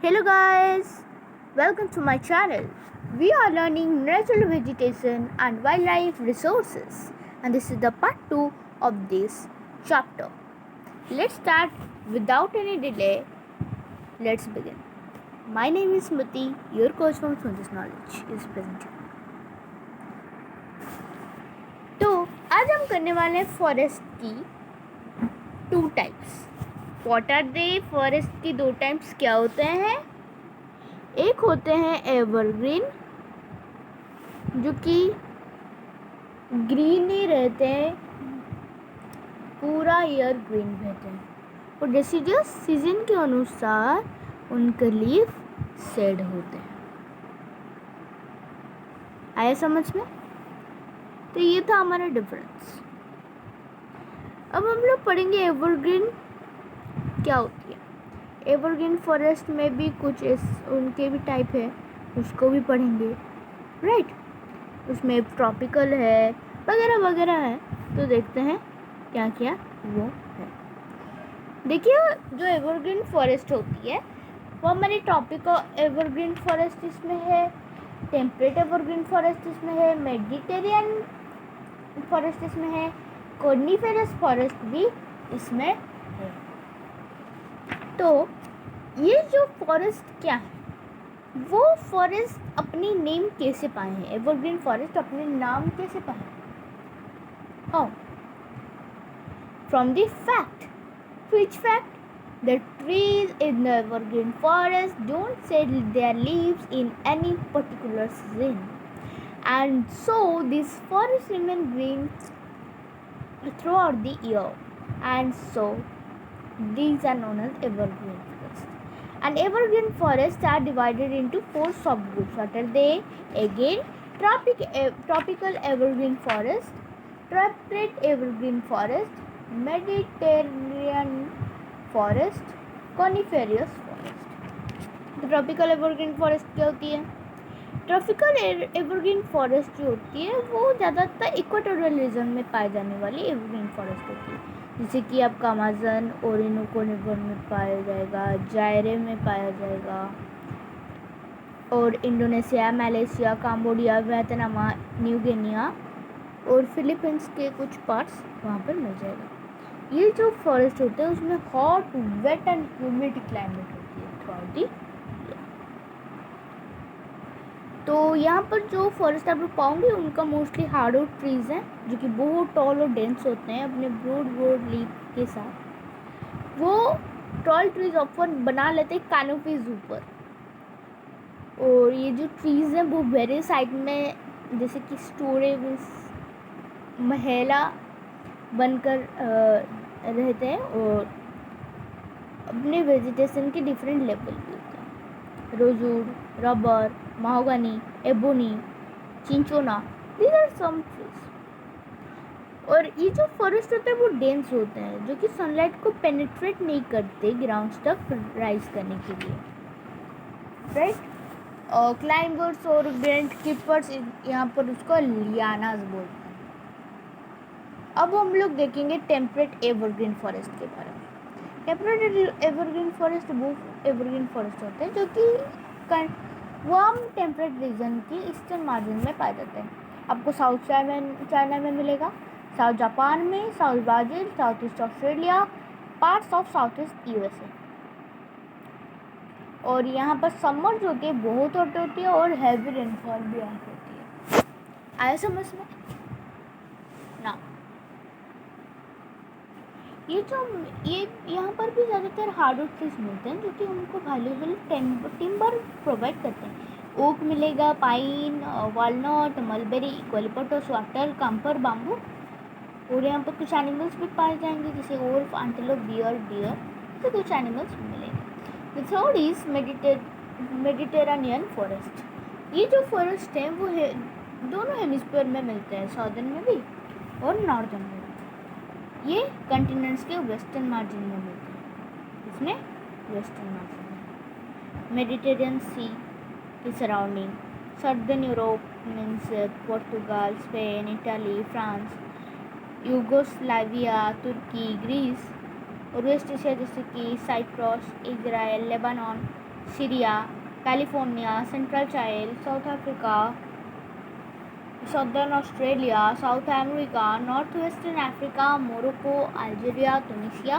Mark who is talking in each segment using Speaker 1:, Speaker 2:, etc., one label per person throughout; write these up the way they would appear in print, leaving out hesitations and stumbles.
Speaker 1: Hello guys, welcome to my channel. We are learning natural vegetation and wildlife resources, and this is the part 2 of this chapter. Let's start without any delay. Let's begin. My name is Smriti, your coach from Smriti's Knowledge is present. तो आज हम करने वाले हैं forest की 2 types. What are they? Forest की 2 types क्या होते हैं? एक होते हैं एवरग्रीन, जो कि ग्रीन ही रहते हैं, पूरा ईयर ग्रीन रहते हैं, और जैसे जो सीजन के अनुसार उनके लीफ शेड होते हैं. आया समझ में? तो ये था हमारा डिफरेंस. अब हम लोग पढ़ेंगे एवरग्रीन क्या होती है. एवरग्रीन फॉरेस्ट में भी कुछ उनके भी टाइप है, उसको भी पढ़ेंगे, राइट. उसमें ट्रॉपिकल है वगैरह वगैरह है. तो देखते हैं क्या क्या वो है. देखिए, जो एवरग्रीन फॉरेस्ट होती है वो हमारी ट्रॉपिकल एवरग्रीन फॉरेस्ट इसमें है, टेम्परेट एवरग्रीन फॉरेस्ट इसमें है, मेडिटेरियन फॉरेस्ट इसमें है, कोनिफेरस फॉरेस्ट भी इसमें है. तो ये जो फॉरेस्ट क्या है, वो फॉरेस्ट अपनी नेम कैसे पाए हैं? एवरग्रीन फॉरेस्ट अपने नाम कैसे पाए? How? From the fact. Which fact? The trees in the evergreen forest don't shed their leaves in any particular season, and so these forests remain green throughout the year, and so these are known as evergreen forests. And evergreen forests are divided into 4 subgroups. What are they? Again, tropical evergreen forest, temperate evergreen forest, Mediterranean forest, coniferous forest. तो tropical evergreen forest क्या होती है? Tropical evergreen forest जो होती है वो ज़्यादातर equatorial region में पाए जाने वाली एवरग्रीन फॉरेस्ट होती है, जैसे कि आपका अमेज़न ओरिनोको रिवर में पाया जाएगा, जायरे में पाया जाएगा, और Indonesia, Malaysia, Cambodia, Vietnam, new Guinea और फिलीपींस के कुछ पार्ट्स वहाँ पर मिल जाएगा. ये जो फॉरेस्ट होते हैं उसमें hot, wet and humid climate होती है थ्रू दी. तो यहाँ पर जो फॉरेस्ट आप लोग पाओगे उनका मोस्टली हार्डवुड ट्रीज हैं, जो कि बहुत टॉल और डेंस होते हैं अपने ब्रॉड लीफ के साथ. वो टॉल ट्रीज ऑफन बना लेते हैं कैनोपीज ऊपर, और ये जो ट्रीज हैं वो वेरी साइड में जैसे कि स्टोरेज महला बनकर रहते हैं, और अपने वेजिटेशन के डिफरेंट लेवल भी होते हैं. Rosewood, rubber, mahogany, ebony, cinchona, these are some trees. और ये जो फॉरेस्ट होते हैं वो डेंस होते हैं, जो कि सनलाइट को पेनिट्रेट नहीं करते ग्राउंड तक राइज करने के लिए, राइट. क्लाइंबर्स और ग्रेंट कीपर्स यहाँ पर उसको लियानास बोलते हैं. अब हम लोग देखेंगे टेम्परेट एवरग्रीन फॉरेस्ट के बारे में. टेम्परेट एवरग्रीन फॉरेस्ट वो एवरग्रीन फॉरेस्ट होते हैं जो कि वार्म टेम्परेट रीजन की ईस्टर्न मार्जिन में पाए जाते हैं. आपको साउथ चाइना में मिलेगा, साउथ जापान में, south Brazil, south east Australia, parts of south east USA. और यहाँ पर समर जो होती है बहुत हॉट होती है और हैवी रेनफॉल भी यहाँ होती है. आया समझ में ना? ये यहाँ पर भी ज़्यादातर हार्डवुड ट्रीज मिलते हैं, जो कि हमको वैल्यूएबल टिम्बर प्रोवाइड करते हैं. ओक मिलेगा, pine, walnut, mulberry, eucalyptus, water, camphor, bamboo. और यहाँ पर कुछ एनिमल्स भी पाए जाएंगे, जैसे वोल्फ, एंटेलोप, डियर, तो कुछ एनिमल्स मिलेंगे. The third is Mediterranean forest. ये जो फॉरेस्ट है वो है दोनों हेमिस्फीयर में मिलते हैं, साउदर्न में भी और नॉर्दर्न में. ये कंटिनेंट्स के वेस्टर्न मार्जिन में मिलते हैं. इसमें वेस्टर्न मार्जिन में मेडिटेरियन सी की surrounding, southern Europe means Portugal, Spain, Italy, France, Yugoslavia, तुर्की, ग्रीस, और वेस्ट एशिया जैसे कि Cyprus, Israel, Lebanon, Syria, California, central Chile, South Africa, southern Australia, South America, north western Africa, Morocco, Algeria, Tunisia.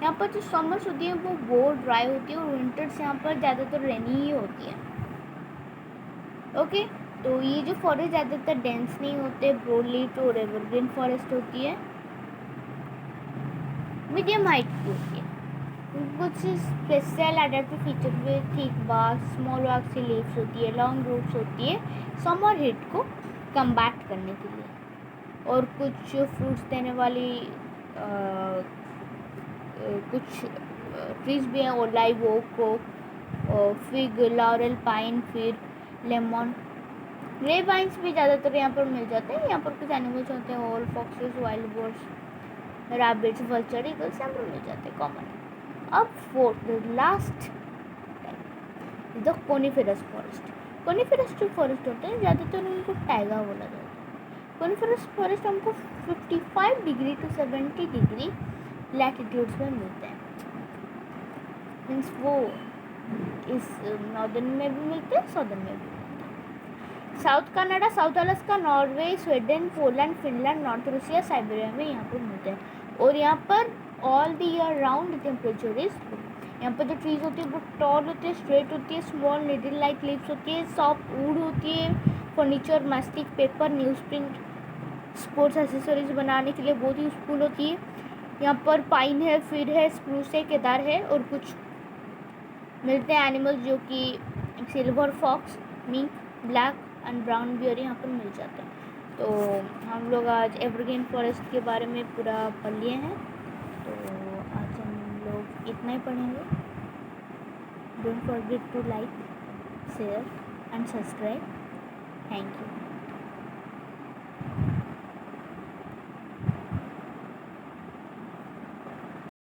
Speaker 1: यहाँ पर जो summers होती है वो बहुत ड्राई होती है और विंटर्स यहाँ पर ज़्यादातर रेनी ही होती है। ओके, तो ये जो फॉरेस्ट ज़्यादातर डेंस नहीं होते, ब्रॉड लीफ और एवरग्रीन फॉरेस्ट होती है, मीडियम हाइट की होती है। कुछ स्पेशल एडेप्टिव फीचर में thick bark, small waxy leaves होती है, लॉन्ग रूट्स होती है समर हीट को कम्बैट करने के लिए, और कुछ फ्रूट्स देने वाली कुछ ट्रीज भी हैं, ओलाइव, ओक, फिग, लॉरेल, पाइन, फिर लेमन, ग्रे वाइन्स भी ज़्यादातर यहाँ पर मिल जाते हैं। यहाँ पर कुछ एनिमल्स होते हैं, all foxes, wild birds, rabbits, vulture, eagles यहाँ पर मिल जाते हैं कॉमन। अब fourth last the coniferous forest. Coniferous जो फॉरेस्ट होते हैं ज़्यादातर उनको टाइगा बोला जाता है। कोनिफेरस फॉरेस्ट हमको 55 डिग्री टू 70 डिग्री लैटिट्यूड्स में मिलते हैं, मीन्स वो इस नॉर्दर्न में भी मिलते हैं, साउदर्न में भी मिलते हैं। South Canada, south Alaska, Norway, Sweden, Poland, Finland, north Russia, Siberia में यहाँ पर मिलते हैं। और यहाँ पर all the year round temperature is, यहाँ पर जो ट्रीज होती है वो टॉल होती है, स्ट्रेट होती है, स्मॉल निडल लाइक लीव्स होती है, सॉफ्ट वुड होती है, furniture, mastic, paper, newsprint, sports accessories बनाने के लिए बहुत यूजफुल होती है। यहाँ पर पाइन है, फिर है, स्प्रूस है, केदार है, और कुछ मिलते हैं एनिमल्स जो कि silver fox, mink, black and brown bear यहाँ पर मिल जाते हैं। तो हम लोग आज एवरग्रीन फॉरेस्ट के बारे में पूरा पढ़ लिए हैं, तो आज हम लोग इतना ही पढ़ेंगे। Don't forget to like, share and subscribe. Thank you.